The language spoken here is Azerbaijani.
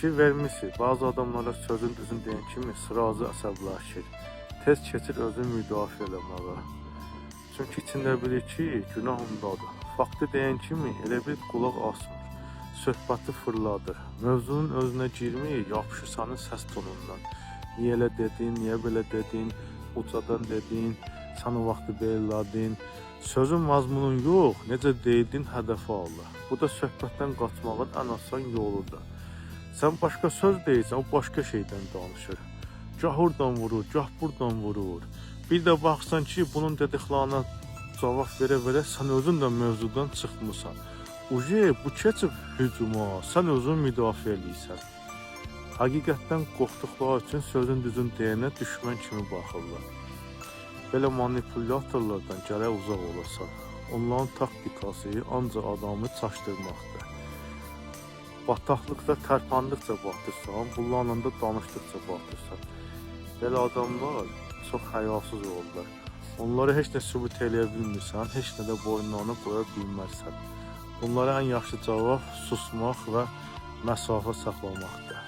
Fikir vermişsiniz, bazı adamlara sözün düzün deyən kimi sırazı əsəbləşir. Tez keçir özünü müdafiə eləməyə. Çünki içində bilir ki, günah ondadır. Faktı deyən kimi elə bir qulaq asmır. Söhbəti fırladır. Mövzunun özünə girmir, yapışır sənin səs tonundan. Niyə elə dedin, niyə belə dedin, ucadan dedin, sən o vaxtı belirlədin. Sözün mazmunun yox, necə deyildin hədəfə alır. Bu da söhbətdən qaçmağın ən asan yoludur. Sən başqa söz deyirsən, o başqa şeydən danışır. Gah oradan vurur, gah buradan vurur. Bir də baxsan ki, bunun dediklərinə cavab verə-verə sən özün də mövzudan çıxmısan. Bu keçib hücuma, sən özün müdafiə eləyirsən. Həqiqətdən qorxduqları üçün sözün düzün deyənə düşmən kimi baxırlar. Belə manipulyatorlardan gərək uzaq olasan. Onların taktikası ancaq adamı çaşdırmaqdır. Bataqlıqda tərpəndıqca batırsan, bunlarla da danışdıqca batırsan. Belə adamlar çox həyasız olurlar. Onları heç nə sübut eləyə bilmirsən, heç nə də boynlarına qoya bilmərsən. Bunlara ən yaxşı cavab susmaq və məsafə saxlamaqdır.